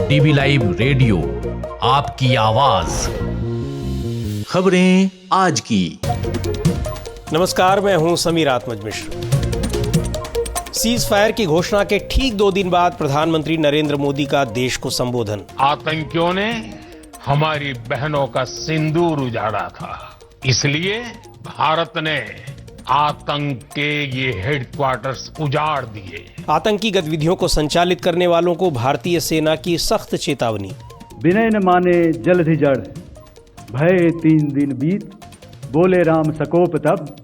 DV live radio, आपकी आवाज। खबरें आज की। नमस्कार, मैं हूं समीर आत्मज मिश्र। सीज फायर की घोषणा के ठीक 2 दिन बाद प्रधानमंत्री नरेंद्र मोदी का देश को संबोधन। आतंकियों ने हमारी बहनों का सिंदूर उजाड़ा था, इसलिए भारत ने आतंक के ये हेडक्वार्टर्स उजाड़ दिए। आतंकी गतिविधियों को संचालित करने वालों को भारतीय सेना की सख्त चेतावनी। विनय न माने जल्द ही जड़, भय 3 दिन बीत, बोले राम सकोप तब,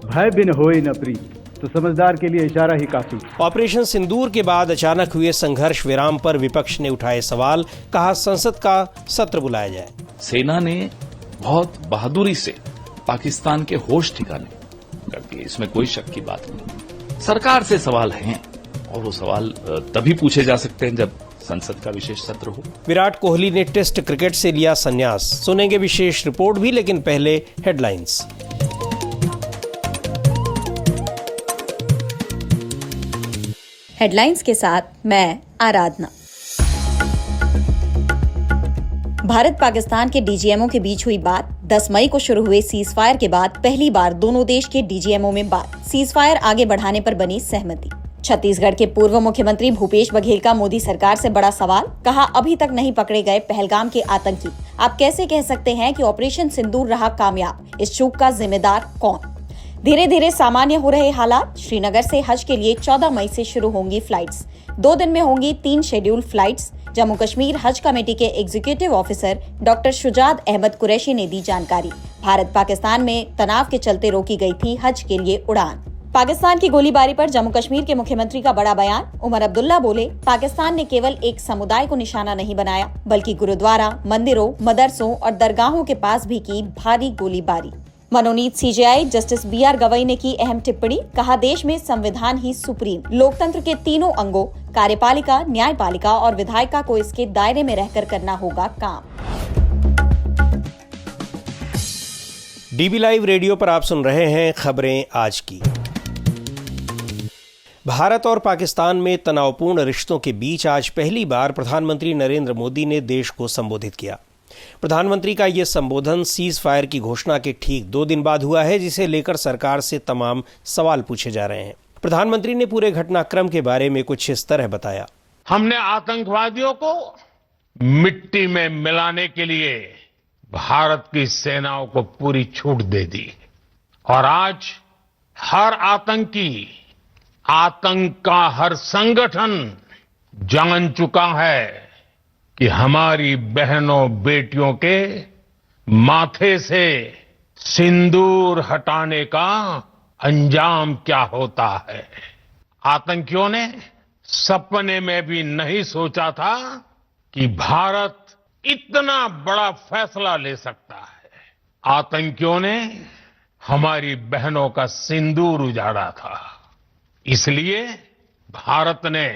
भय बिन होए न प्रीत। तो समझदार के लिए इशारा ही काफी। ऑपरेशन सिंदूर के बाद अचानक हुए संघर्ष विराम पर विपक्ष ने उठाए सवाल, कहा संसद का सत्र बुलाया जाए। सेना ने बहुत बहादुरी से पाकिस्तान के होश ठिकाने कर दिए, इसमें कोई शक की बात नहीं। सरकार से सवाल हैं और वो सवाल तभी पूछे जा सकते हैं जब संसद का विशेष सत्र हो। विराट कोहली ने टेस्ट क्रिकेट से लिया संन्यास, सुनेंगे विशेष रिपोर्ट भी, लेकिन पहले हेडलाइंस। हेडलाइंस के साथ मैं आराधना। भारत पाकिस्तान के डीजीएमओ के बीच हुई बात। 10 मई को शुरू हुए सीज फायर के बाद पहली बार दोनों देश के डीजीएमओ में बात। सीज फायर आगे बढ़ाने पर बनी सहमति। छत्तीसगढ़ के पूर्व मुख्यमंत्री भूपेश बघेल का मोदी सरकार से बड़ा सवाल, कहा अभी तक नहीं पकड़े गए पहलगाम के आतंकी। आप कैसे कह सकते हैं कि ऑपरेशन सिंदूर रहा कामयाब? इस चूक का जिम्मेदार कौन? धीरे धीरे सामान्य हो रहे हालात। श्रीनगर से हज के लिए 14 मई से शुरू होंगी फ्लाइट्स। 2 दिन में होंगी 3 schedule flights. Jammu Kashmir Haj committee के executive officer doctor Shujat Ahmad Qureshi ने दी जानकारी। भारत पाकिस्तान में तनाव के चलते रोकी गई थी हज के लिए उड़ान। पाकिस्तान की गोलीबारी पर जम्मू कश्मीर के मुख्यमंत्री का बड़ा बयान। उमर अब्दुल्ला बोले, पाकिस्तान ने केवल एक समुदाय को निशाना नहीं बनाया, बल्कि गुरुद्वारा, मंदिरों, मदरसों और दरगाहों के पास भी की भारी गोलीबारी। मनोनीत सीजेआई जस्टिस बीआर गवई ने की अहम टिप्पणी, कहा देश में संविधान ही सुप्रीम। लोकतंत्र के तीनों अंगों कार्यपालिका, न्यायपालिका और विधायिका को इसके दायरे में रहकर करना होगा काम। डीवी लाइव रेडियो पर आप सुन रहे हैं खबरें आज की। भारत और पाकिस्तान में तनावपूर्ण रिश्तों के बीच आज पहली बार प्रधानमंत्री नरेंद्र मोदी ने देश को संबोधित किया। प्रधानमंत्री का यह संबोधन सीज फायर की घोषणा के ठीक 2 दिन बाद हुआ है, जिसे लेकर सरकार से तमाम सवाल पूछे जा रहे हैं। प्रधानमंत्री ने पूरे घटनाक्रम के बारे में कुछ इस तरह बताया। हमने आतंकवादियों को मिट्टी में मिलाने के लिए भारत की सेनाओं को पूरी छूट दे दी और आज हर आतंकी, आतंक का हर संगठन जान चुका है कि हमारी बहनों बेटियों के माथे से सिंदूर हटाने का अंजाम क्या होता है। आतंकियों ने सपने में भी नहीं सोचा था कि भारत इतना बड़ा फैसला ले सकता है। आतंकियों ने हमारी बहनों का सिंदूर उजाड़ा था, इसलिए भारत ने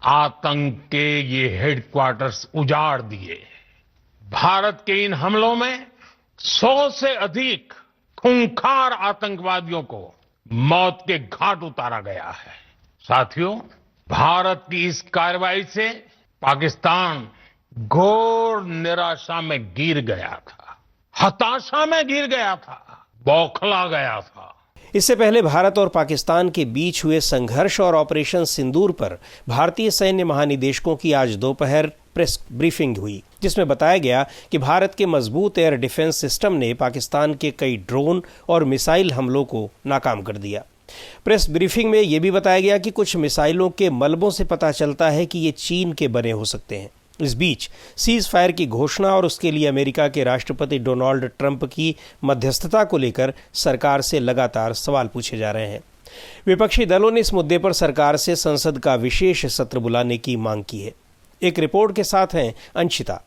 आतंक के ये हेडक्वार्टर्स उजाड़ दिए। भारत के इन हमलों में 100 से अधिक खूंखार आतंकवादियों को मौत के घाट उतारा गया है। साथियों, भारत की इस कार्रवाई से पाकिस्तान घोर निराशा में गिर गया था, हताशा में गिर गया था, बौखला गया था। इससे पहले भारत और पाकिस्तान के बीच हुए संघर्ष और ऑपरेशन सिंदूर पर भारतीय सैन्य महानिदेशकों की आज दोपहर प्रेस ब्रीफिंग हुई, जिसमें बताया गया कि भारत के मजबूत एयर डिफेंस सिस्टम ने पाकिस्तान के कई ड्रोन और मिसाइल हमलों को नाकाम कर दिया। प्रेस ब्रीफिंग में यह भी बताया गया कि कुछ मिसाइलों के मलबों से पता चलता है कि ये चीन के बने हो सकते हैं। इस बीच सीज फायर की घोषणा और उसके लिए अमेरिका के राष्ट्रपति डोनाल्ड ट्रंप की मध्यस्थता को लेकर सरकार से लगातार सवाल पूछे जा रहे हैं। विपक्षी दलों ने इस मुद्दे पर सरकार से संसद का विशेष सत्र बुलाने की मांग की है। एक रिपोर्ट के साथ हैं अंशिता।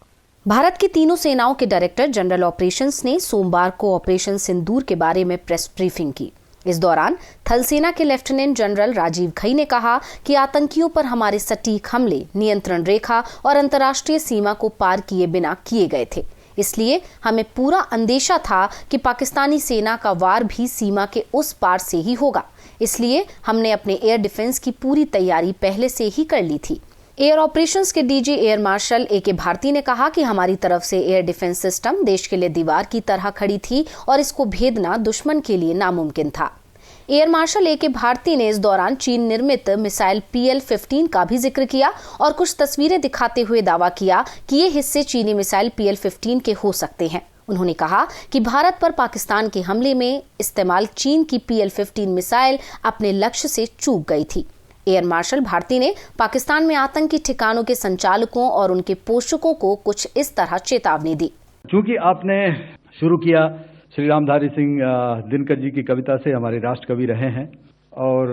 भारत की तीनों सेनाओं के डायरेक्टर जनरल ऑपरेशंस ने सोमवार को ऑपरेशन सिंदूर के बारे में प्रेस ब्रीफिंग की। इस दौरान थल सेना के लेफ्टिनेंट जनरल राजीव घई ने कहा कि आतंकियों पर हमारे सटीक हमले नियंत्रण रेखा और अंतर्राष्ट्रीय सीमा को पार किए बिना किए गए थे, इसलिए हमें पूरा अंदेशा था कि पाकिस्तानी सेना का वार भी सीमा के उस पार से ही होगा। इसलिए हमने अपने एयर डिफेंस की पूरी तैयारी पहले से ही कर ली थी। एयर ऑपरेशंस के DG air marshal A K. Bharti ने कहा कि हमारी तरफ से एयर डिफेंस सिस्टम देश के लिए दीवार की तरह खड़ी थी और इसको भेदना दुश्मन के लिए नामुमकिन था। Air marshal A K. भारती ने इस दौरान चीन निर्मित मिसाइल PL-15 का भी जिक्र किया और कुछ तस्वीरें दिखाते हुए दावा किया कि ये हिस्से चीनी मिसाइल PL-15 के हो सकते हैं। उन्होंने कहा कि भारत पर पाकिस्तान के हमले में इस्तेमाल चीन की PL-15 मिसाइल अपने लक्ष्य से चूक गई थी। एयर मार्शल भारती ने पाकिस्तान में आतंकी ठिकानों के संचालकों और उनके पोषकों को कुछ इस तरह चेतावनी दी। चूंकि आपने शुरू किया श्री रामधारी सिंह दिनकर जी की कविता से, हमारे राष्ट्र कवि रहे हैं, और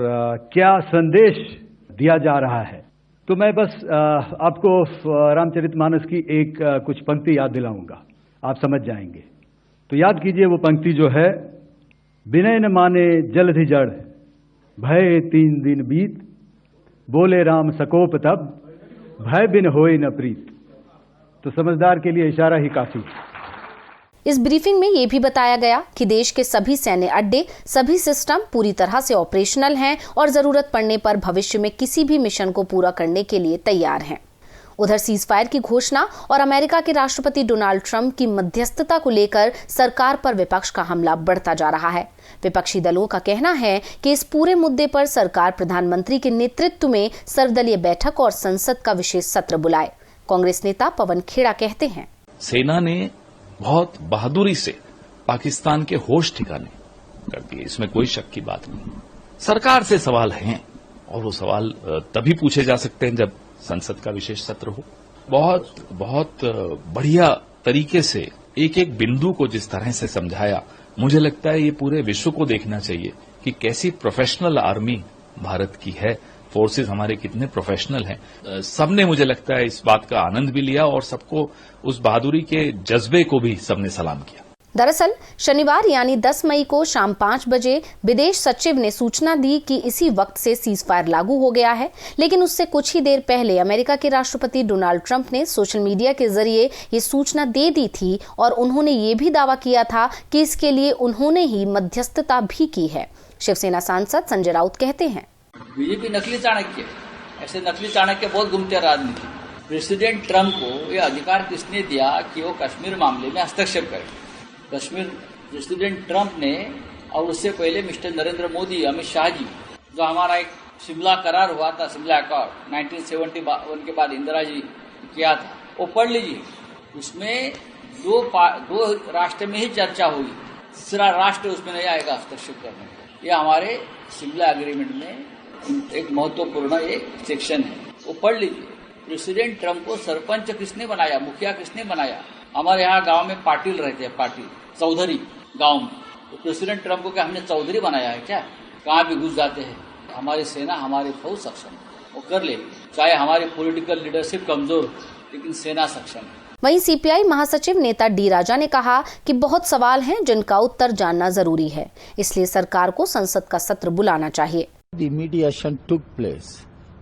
क्या संदेश दिया जा रहा है, तो मैं बस आपको रामचरितमानस की एक कुछ पंक्ति याद दिलाऊंगा, आप समझ जाएंगे। तो याद कीजिए वो पंक्ति जो है, विनय न माने जलधि जड़, भय 3 दिन बीत, बोले राम सकोप तब, भय बिन होए न प्रीत। तो समझदार के लिए इशारा ही काफी है। इस ब्रीफिंग में ये भी बताया गया कि देश के सभी सैन्य अड्डे, सभी सिस्टम पूरी तरह से ऑपरेशनल हैं और जरूरत पड़ने पर भविष्य में किसी भी मिशन को पूरा करने के लिए तैयार हैं। उधर सीज फायर की घोषणा और अमेरिका के राष्ट्रपति डोनाल्ड ट्रंप की मध्यस्थता को लेकर सरकार पर विपक्ष का हमला बढ़ता जा रहा है। विपक्षी दलों का कहना है कि इस पूरे मुद्दे पर सरकार प्रधानमंत्री के नेतृत्व में सर्वदलीय बैठक और संसद का विशेष सत्र बुलाए। कांग्रेस नेता पवन खेड़ा कहते हैं, सेना ने बहुत बहादुरी से पाकिस्तान के होश ठिकाने कर दिए, इसमें कोई शक की बात नहीं। सरकार से सवाल हैं और वो सवाल तभी पूछे जा सकते हैं जब संसद का विशेष सत्र हो। बहुत बढ़िया तरीके से एक एक बिंदु को जिस तरह से समझाया, मुझे लगता है ये पूरे विश्व को देखना चाहिए कि कैसी प्रोफेशनल आर्मी भारत की है, फोर्सेस हमारे कितने प्रोफेशनल हैं। सबने मुझे लगता है इस बात का आनंद भी लिया और सबको उस बहादुरी के जज्बे को भी सबने सलाम किया। दरअसल शनिवार यानी 10 मई को शाम 5 बजे विदेश सचिव ने सूचना दी कि इसी वक्त से सीज फायर लागू हो गया है, लेकिन उससे कुछ ही देर पहले अमेरिका के राष्ट्रपति डोनाल्ड ट्रंप ने सोशल मीडिया के जरिए ये सूचना दे दी थी और उन्होंने ये भी दावा किया था कि इसके लिए उन्होंने ही मध्यस्थता भी की है। शिवसेना सांसद संजय राउत कहते हैं, बीजेपी नकली चाणक्य, ऐसे नकली चाणक्य बहुत घूमते राजनीति। प्रेसिडेंट ट्रंप को यह अधिकार किसने दिया कि वो कश्मीर मामले में हस्तक्षेप करे? कश्मीर प्रेसिडेंट ट्रंप ने और उससे पहले मिस्टर नरेंद्र मोदी, अमित शाह जी, जो हमारा एक शिमला करार हुआ था, शिमला अकॉर्ड 1971 के बाद इंदिरा जी किया था, वो पढ़ लीजिए। उसमें दो राष्ट्र में ही चर्चा होगी, तीसरा राष्ट्र उसमें नहीं आएगा हस्तक्षेप करने को। यह हमारे शिमला एग्रीमेंट में एक महत्वपूर्ण एक सेक्शन है, वो पढ़ लीजिए। प्रेसिडेंट ट्रंप को सरपंच किसने बनाया, मुखिया किसने बनाया? हमारे यहाँ गांव में पाटिल रहते हैं, पाटिल चौधरी गांव में, तो प्रेसिडेंट ट्रंप को क्या हमने चौधरी बनाया है क्या? कहाँ भी घुस जाते हैं। हमारी सेना, हमारी फौज सक्षम है, वो कर लेगी, चाहे हमारी पॉलिटिकल लीडरशिप कमजोर हो, लेकिन सेना सक्षम है। वहीं सीपीआई महासचिव नेता डी राजा ने कहा कि बहुत सवाल हैं जिनका उत्तर जानना जरूरी है, इसलिए सरकार को संसद का सत्र बुलाना चाहिए। The mediation took place,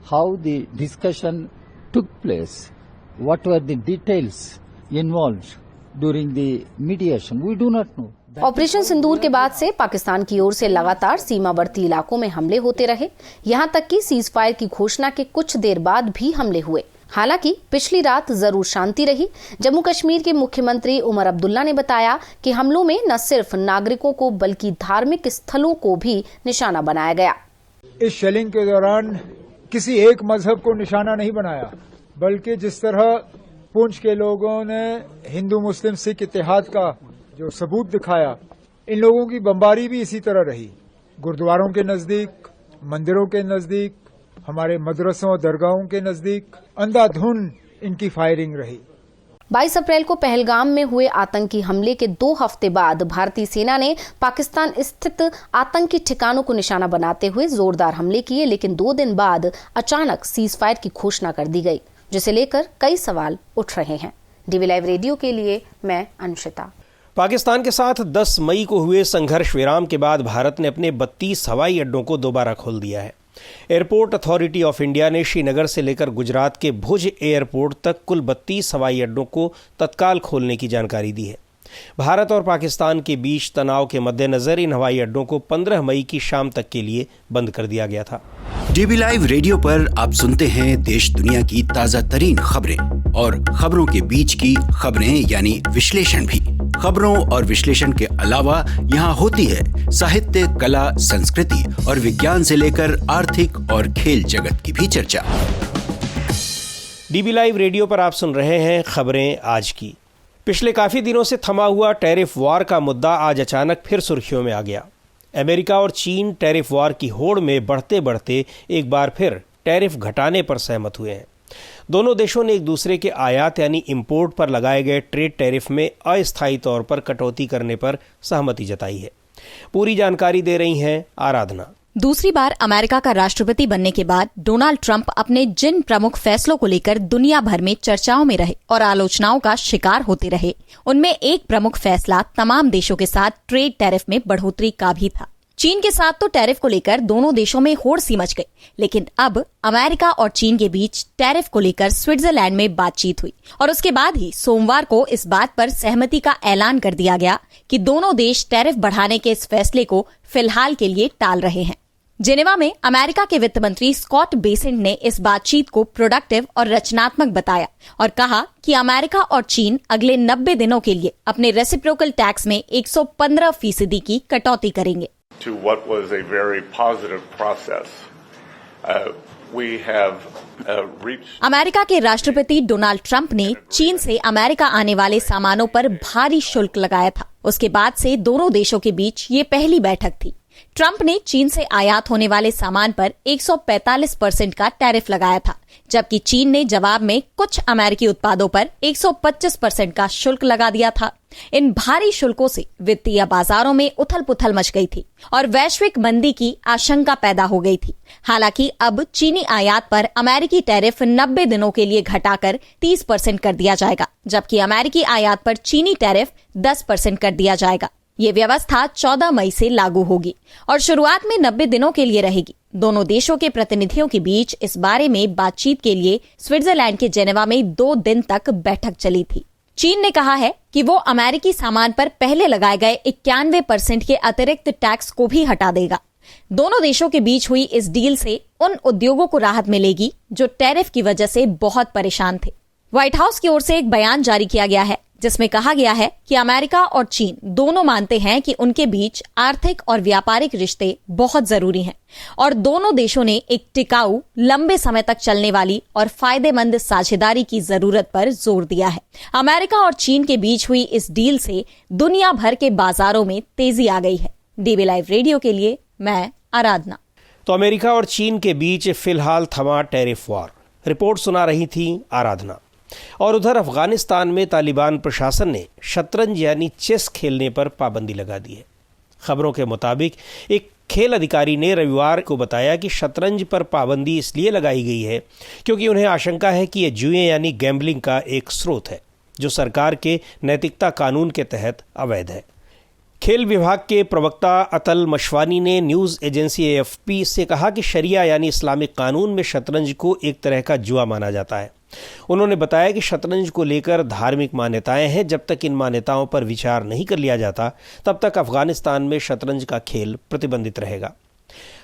how the discussion took place, what were the details involved during the mediation, we do not know. Operation Sindoor के बाद से पाकिस्तान की ओर से लगातार सीमावर्ती इलाकों में हमले होते रहे, यहां तक कि सीज फायर की घोषणा के कुछ देर बाद भी हमले हुए। हालांकि पिछली रात जरूर शांति रही। जम्मू कश्मीर के मुख्यमंत्री उमर अब्दुल्ला ने बताया कि हमलों में न सिर्फ नागरिकों को बल्कि धार्मिक स्थलों को भी निशाना बनाया गया। इस शेलिंग के दौरान किसी एक मजहब को निशाना नहीं बनाया, बल्कि जिस तरह पुंछ के लोगों ने हिंदू मुस्लिम सिख इत्तेहाद का जो सबूत दिखाया, इन लोगों की बमबारी भी इसी तरह रही। गुरुद्वारों के नजदीक, मंदिरों के नजदीक, हमारे मदरसों दरगाहों के नजदीक अंधाधुंध इनकी फायरिंग रही। 22 अप्रैल को पहलगाम में हुए आतंकी हमले के 2 हफ्ते बाद भारतीय सेना ने पाकिस्तान स्थित आतंकी ठिकानों को निशाना बनाते हुए जोरदार हमले किए, लेकिन 2 दिन बाद अचानक सीज फायर की घोषणा कर दी गई, जिसे लेकर कई सवाल उठ रहे हैं। डीवी लाइव रेडियो के लिए मैं अंशिता। पाकिस्तान के साथ 10 मई को हुए संघर्ष विराम के बाद भारत ने अपने 32 हवाई अड्डों को दोबारा खोल दिया है। एयरपोर्ट अथॉरिटी ऑफ इंडिया ने श्रीनगर से लेकर गुजरात के भुज एयरपोर्ट तक कुल 32 हवाई अड्डों को तत्काल खोलने की जानकारी दी है। भारत और पाकिस्तान के बीच तनाव के मद्देनजर इन हवाई अड्डों को 15 मई की शाम तक के लिए बंद कर दिया गया था। डीबी लाइव रेडियो पर आप सुनते हैं देश दुनिया की ताजा तरीन खबरें और खबरों के बीच की खबरें यानी विश्लेषण भी। खबरों और विश्लेषण के अलावा यहाँ होती है साहित्य, कला, संस्कृति और विज्ञान से लेकर आर्थिक और खेल जगत की भी चर्चा। डीबी लाइव रेडियो पर आप सुन रहे हैं खबरें आज की। पिछले काफी दिनों से थमा हुआ टैरिफ वॉर का मुद्दा आज अचानक फिर सुर्खियों में आ गया। अमेरिका और चीन टैरिफ वॉर की होड़ में बढ़ते बढ़ते एक बार फिर टैरिफ घटाने पर सहमत हुए हैं। दोनों देशों ने एक दूसरे के आयात यानी इंपोर्ट पर लगाए गए ट्रेड टैरिफ में अस्थायी तौर पर कटौती करने पर सहमति जताई है। पूरी जानकारी दे रही हैं आराधना। दूसरी बार अमेरिका का राष्ट्रपति बनने के बाद डोनाल्ड ट्रंप अपने जिन प्रमुख फैसलों को लेकर दुनिया भर में चर्चाओं में रहे और आलोचनाओं का शिकार होते रहे, उनमें एक प्रमुख फैसला तमाम देशों के साथ ट्रेड टैरिफ में बढ़ोतरी का भी था। चीन के साथ तो टैरिफ को लेकर दोनों देशों में होड़ सी मच गई, लेकिन अब अमेरिका और चीन के बीच टैरिफ को लेकर स्विट्जरलैंड में बातचीत हुई और उसके बाद ही सोमवार को इस बात पर सहमति का ऐलान कर दिया गया कि दोनों देश टैरिफ बढ़ाने के इस फैसले को फिलहाल के लिए टाल रहे हैं। जेनेवा में अमेरिका के वित्त मंत्री स्कॉट बेसेंट ने इस बातचीत को प्रोडक्टिव और रचनात्मक बताया और कहा कि अमेरिका और चीन अगले 90 दिनों के लिए अपने रेसिप्रोकल टैक्स में 115% की कटौती करेंगे। अमेरिका के राष्ट्रपति डोनाल्ड ट्रंप ने चीन से अमेरिका आने वाले सामानों पर भारी शुल्क लगाया था। उसके बाद से दोनों देशों के बीच ये पहली बैठक थी। ट्रंप ने चीन से आयात होने वाले सामान पर 145% का टैरिफ लगाया था, जबकि चीन ने जवाब में कुछ अमेरिकी उत्पादों पर 125% का शुल्क लगा दिया था। इन भारी शुल्कों से वित्तीय बाजारों में उथल-पुथल मच गई थी और वैश्विक मंदी की आशंका पैदा हो गई थी। हालांकि अब चीनी आयात पर अमेरिकी टैरिफ 90 दिनों के लिए घटाकर 30% कर दिया जाएगा, जबकि अमेरिकी आयात पर चीनी टैरिफ 10% कर दिया जाएगा। ये व्यवस्था 14 मई से लागू होगी और शुरुआत में 90 दिनों के लिए रहेगी। दोनों देशों के प्रतिनिधियों के बीच इस बारे में बातचीत के लिए स्विट्जरलैंड के जेनेवा में 2 दिन तक बैठक चली थी। चीन ने कहा है कि वो अमेरिकी सामान पर पहले लगाए गए 91% के अतिरिक्त टैक्स को भी हटा देगा। दोनों देशों के बीच हुई इस डील से उन उद्योगों को राहत मिलेगी जो टैरिफ की वजह से बहुत परेशान थे। व्हाइट हाउस की ओर से एक बयान जारी किया गया है जिसमें कहा गया है कि अमेरिका और चीन दोनों मानते हैं कि उनके बीच आर्थिक और व्यापारिक रिश्ते बहुत जरूरी हैं और दोनों देशों ने एक टिकाऊ, लंबे समय तक चलने वाली और फायदेमंद साझेदारी की जरूरत पर जोर दिया है। अमेरिका और चीन के बीच हुई इस डील से दुनिया भर के बाजारों में तेजी आ गई है। डीबी लाइव रेडियो के लिए मैं आराधना। तो अमेरिका और चीन के बीच फिलहाल थमा टैरिफ वॉर, रिपोर्ट सुना रही थी आराधना। और उधर अफगानिस्तान में तालिबान प्रशासन ने शतरंज यानी चेस खेलने पर पाबंदी लगा दी है। खबरों के मुताबिक एक खेल अधिकारी ने रविवार को बताया कि शतरंज पर पाबंदी इसलिए लगाई गई है क्योंकि उन्हें आशंका है कि यह जुए यानी गैम्बलिंग का एक स्रोत है जो सरकार के नैतिकता कानून के तहत अवैध है। खेल विभाग के प्रवक्ता अतल मशवानी ने न्यूज़ एजेंसी AFP से कहा कि शरिया यानी इस्लामिक कानून में शतरंज को एक तरह का जुआ माना जाता है। उन्होंने बताया कि शतरंज को लेकर धार्मिक मान्यताएं हैं। जब तक इन मान्यताओं पर विचार नहीं कर लिया जाता तब तक अफगानिस्तान में शतरंज का खेल प्रतिबंधित रहेगा।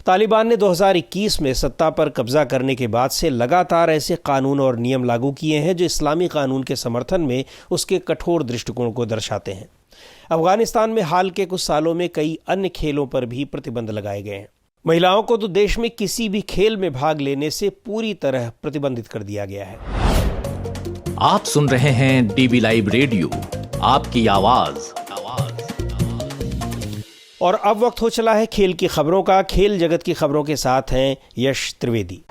तालिबान ने 2021 में सत्ता पर कब्जा करने के बाद से लगातार ऐसे कानून और नियम लागू किए हैं जो इस्लामी कानून के समर्थन में उसके कठोर दृष्टिकोण को दर्शाते हैं। अफगानिस्तान में हाल के कुछ सालों में कई अन्य खेलों पर भी प्रतिबंध लगाए गए हैं। महिलाओं को तो देश में किसी भी खेल में भाग लेने से पूरी तरह प्रतिबंधित कर दिया गया है। आप सुन रहे हैं डीबी लाइव रेडियो, आपकी आवाज। और अब वक्त हो चला है खेल की खबरों का। खेल जगत की खबरों के साथ हैं यश त्रिवेदी।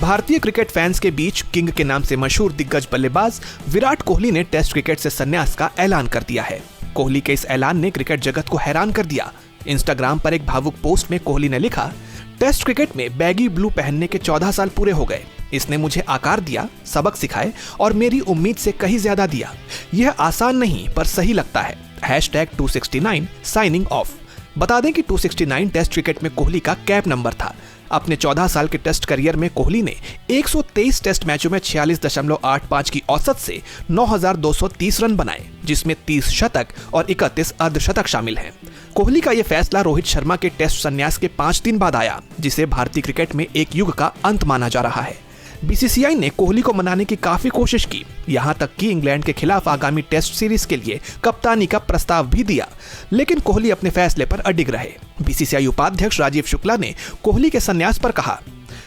भारतीय क्रिकेट फैंस के बीच किंग के नाम से मशहूर दिग्गज बल्लेबाज विराट कोहली ने टेस्ट क्रिकेट से संन्यास का ऐलान कर दिया है। कोहली के इस ऐलान ने क्रिकेट जगत को हैरान कर दिया। इंस्टाग्राम पर एक भावुक पोस्ट में कोहली ने लिखा, टेस्ट क्रिकेट में बैगी ब्लू पहनने के 14 साल पूरे हो गए। इसने मुझे आकार दिया, सबक सिखाए और मेरी उम्मीद से कहीं ज्यादा दिया। यह आसान नहीं पर सही लगता है। #269 साइनिंग ऑफ। बता दें कि 269 टेस्ट क्रिकेट में कोहली का कैप नंबर था। अपने 14 साल के टेस्ट करियर में कोहली ने 123 टेस्ट मैचों में 46.85 की औसत से 9,230 रन बनाए, जिसमें 30 शतक और 31 अर्धशतक शामिल हैं। कोहली का यह फैसला रोहित शर्मा के टेस्ट संन्यास के 5 दिन बाद आया, जिसे भारतीय क्रिकेट में एक युग का अंत माना जा रहा है। बीसीसीआई ने कोहली को मनाने की काफी कोशिश की, यहां तक कि इंग्लैंड के खिलाफ आगामी टेस्ट सीरीज के लिए कप्तानी का प्रस्ताव भी दिया, लेकिन कोहली अपने फैसले पर अडिग रहे। बीसीसीआई उपाध्यक्ष राजीव शुक्ला ने कोहली के संन्यास पर कहा,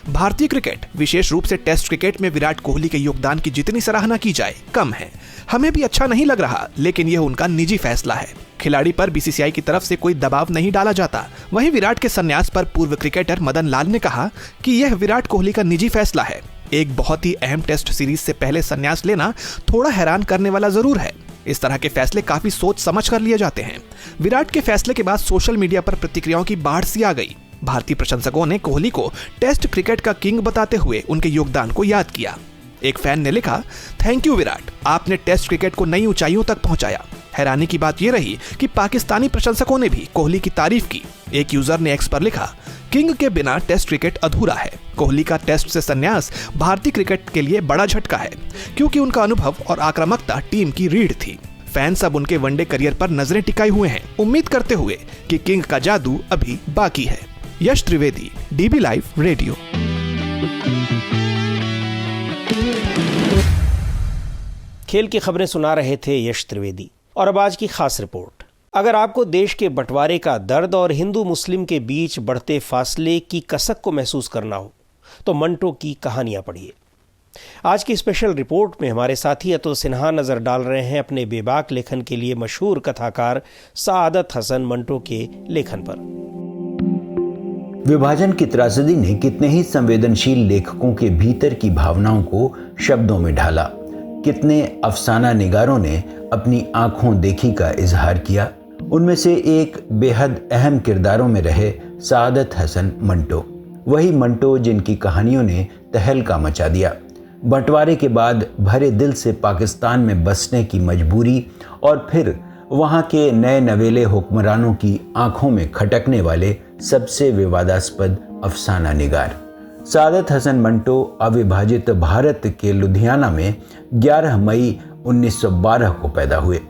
भारतीय क्रिकेट, विशेष रूप से टेस्ट क्रिकेट में विराट कोहली के योगदान की जितनी सराहना की जाए कम है। हमें भी अच्छा नहीं लग रहा, लेकिन यह उनका निजी फैसला है। खिलाड़ी पर बीसीसीआई की तरफ से कोई दबाव नहीं डाला जाता। वहीं विराट के संन्यास पर पूर्व क्रिकेटर मदन लाल ने कहा कि यह विराट कोहली का निजी फैसला है। एक बहुत ही अहम टेस्ट सीरीज से पहले संन्यास लेना थोड़ा हैरान करने वाला जरूर है। इस तरह के फैसले काफी सोच समझ कर लिए जाते हैं। विराट के फैसले के बाद सोशल मीडिया पर प्रतिक्रियाओं की बाढ़ सी आ गई। भारतीय प्रशंसकों ने कोहली को टेस्ट क्रिकेट का किंग बताते हुए उनके योगदान को याद किया। एक फैन ने लिखा, थैंक यू विराट, आपने टेस्ट क्रिकेट को नई ऊंचाइयों तक पहुंचाया। हैरानी की बात यह रही कि पाकिस्तानी प्रशंसकों ने भी कोहली की तारीफ की। एक यूजर ने एक्स पर लिखा, किंग के बिना टेस्ट क्रिकेट अधूरा है। कोहली का टेस्ट से संन्यास भारतीय क्रिकेट के लिए बड़ा झटका है, क्योंकि उनका अनुभव और आक्रामकता टीम की रीढ़ थी। फैंस अब उनके वनडे करियर पर नजरें टिकाए हुए हैं, उम्मीद करते हुए कि किंग का जादू अभी बाकी है। यश त्रिवेदी, डीबी लाइव रेडियो। खेल की खबरें सुना रहे थे यश त्रिवेदी। और अब आज की खास रिपोर्ट। अगर आपको देश के बंटवारे का दर्द और हिंदू मुस्लिम के बीच बढ़ते फासले की कसक को महसूस करना हो तो मंटो की कहानियां पढ़िए। आज की स्पेशल रिपोर्ट में हमारे साथी अतुल सिन्हा नजर डाल रहे हैं अपने बेबाक लेखन के लिए मशहूर कथाकार सादत हसन मंटो के लेखन पर। विभाजन की त्रासदी ने कितने ही संवेदनशील लेखकों के भीतर की भावनाओं को शब्दों में ढाला। कितने अफसाना निगारों ने अपनी आंखों देखी का इजहार किया। उनमें से एक बेहद अहम किरदारों में रहे सादत हसन मंटो, वही मंटो जिनकी कहानियों ने तहलका मचा दिया। बंटवारे के बाद भरे दिल से पाकिस्तान में बसने की मजबूरी और फिर वहाँ के नए नवेले हुक्मरानों की आंखों में खटकने वाले सबसे विवादास्पद अफसाना निगार। सादत हसन मंटो अविभाजित भारत के लुधियाना में 11 मई 1912 को पैदा हुए।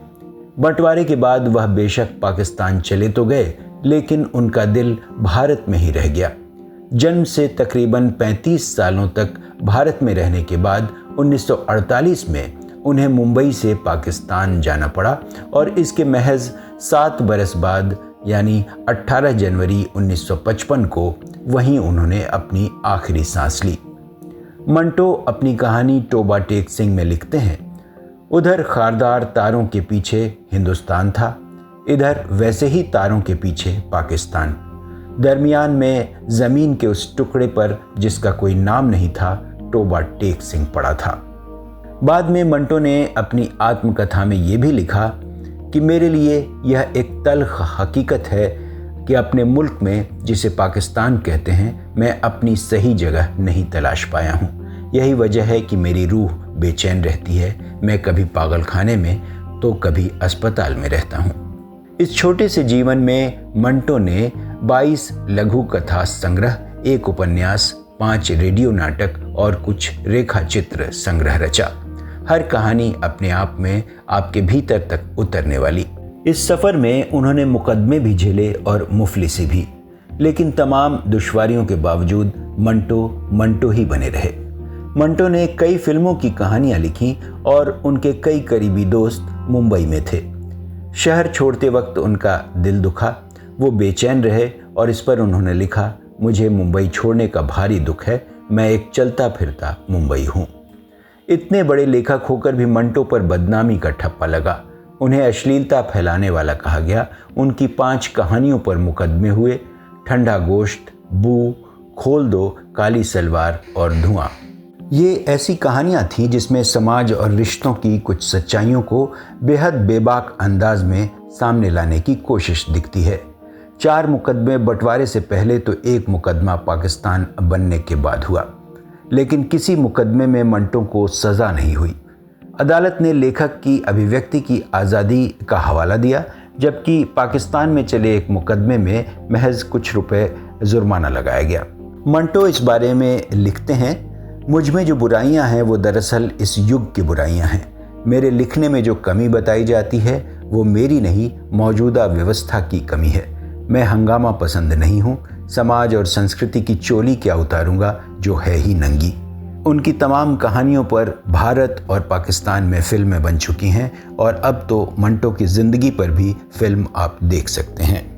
बंटवारे के बाद वह बेशक पाकिस्तान चले तो गए, लेकिन उनका दिल भारत में ही रह गया। जन्म से तकरीबन 35 सालों तक भारत में रहने के बाद 1948 में उन्हें मुंबई से पाकिस्तान जाना पड़ा और इसके महज 7 बरस बाद यानी 18 जनवरी 1955 को वहीं उन्होंने अपनी आखिरी सांस ली। मंटो अपनी कहानी टोबा टेक सिंह में लिखते हैं, उधर खारदार तारों के पीछे हिंदुस्तान था, इधर वैसे ही तारों के पीछे पाकिस्तान। दरमियान में जमीन के उस टुकड़े पर जिसका कोई नाम नहीं था, टोबा टेक सिंह पड़ा था। बाद में मंटो ने अपनी आत्मकथा में ये भी लिखा कि मेरे लिए यह एक तल्ख हकीकत है कि अपने मुल्क में, जिसे पाकिस्तान कहते हैं, मैं अपनी सही जगह नहीं तलाश पाया हूँ। यही वजह है कि मेरी रूह बेचैन रहती है। मैं कभी पागलखाने में तो कभी अस्पताल में रहता हूँ। इस छोटे से जीवन में मंटो ने 22 लघु कथा संग्रह, 1 उपन्यास, 5 रेडियो नाटक और कुछ रेखा चित्र संग्रह रचा। हर कहानी अपने आप में आपके भीतर तक उतरने वाली। इस सफ़र में उन्होंने मुकदमे भी झेले और मुफलिसी भी, लेकिन तमाम दुश्वारियों के बावजूद मंटो ही बने रहे। मंटो ने कई फिल्मों की कहानियां लिखी और उनके कई करीबी दोस्त मुंबई में थे। शहर छोड़ते वक्त उनका दिल दुखा, वो बेचैन रहे और इस पर उन्होंने लिखा, मुझे मुंबई छोड़ने का भारी दुख है, मैं एक चलता फिरता मुंबई हूँ। इतने बड़े लेखक होकर भी मंटो पर बदनामी का ठप्पा लगा। उन्हें अश्लीलता फैलाने वाला कहा गया। उनकी 5 कहानियों पर मुकदमे हुए, ठंडा गोश्त, बू, खोल दो, काली सलवार और धुआं। ये ऐसी कहानियां थीं जिसमें समाज और रिश्तों की कुछ सच्चाइयों को बेहद बेबाक अंदाज में सामने लाने की कोशिश दिखती है। 4 मुकदमे बंटवारे से पहले तो 1 मुकदमा पाकिस्तान बनने के बाद हुआ, लेकिन किसी मुकदमे में मंटो को सज़ा नहीं हुई। अदालत ने लेखक की अभिव्यक्ति की आज़ादी का हवाला दिया, जबकि पाकिस्तान में चले एक मुकदमे में महज कुछ रुपए जुर्माना लगाया गया। मंटो इस बारे में लिखते हैं, मुझ में जो बुराइयां हैं वो दरअसल इस युग की बुराइयां हैं। मेरे लिखने में जो कमी बताई जाती है वो मेरी नहीं, मौजूदा व्यवस्था की कमी है। मैं हंगामा पसंद नहीं हूँ, समाज और संस्कृति की चोली क्या उतारूंगा जो है ही नंगी। उनकी तमाम कहानियों पर भारत और पाकिस्तान में फिल्में बन चुकी हैं और अब तो मंटो की ज़िंदगी पर भी फिल्म आप देख सकते हैं।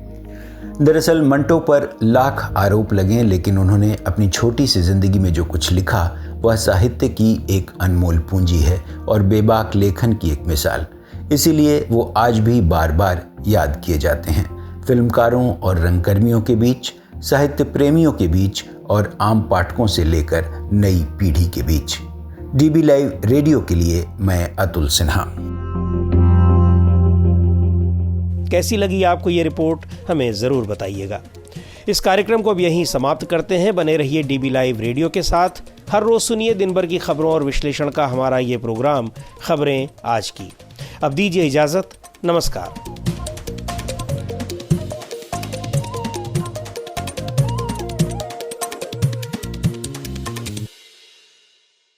दरअसल मंटो पर लाख आरोप लगे, लेकिन उन्होंने अपनी छोटी सी ज़िंदगी में जो कुछ लिखा वह साहित्य की एक अनमोल पूंजी है और बेबाक लेखन की एक मिसाल। इसीलिए वो आज भी बार बार याद किए जाते हैं, फिल्मकारों और रंगकर्मियों के बीच, साहित्य प्रेमियों के बीच और आम पाठकों से लेकर नई पीढ़ी के बीच। डीबी लाइव रेडियो के लिए मैं अतुल सिन्हा। कैसी लगी आपको ये रिपोर्ट, हमें ज़रूर बताइएगा। इस कार्यक्रम को अब यहीं समाप्त करते हैं। बने रहिए डीबी लाइव रेडियो के साथ। हर रोज़ सुनिए दिन भर की खबरों और विश्लेषण का हमारा ये प्रोग्राम खबरें आज की। अब दीजिए इजाज़त, नमस्कार।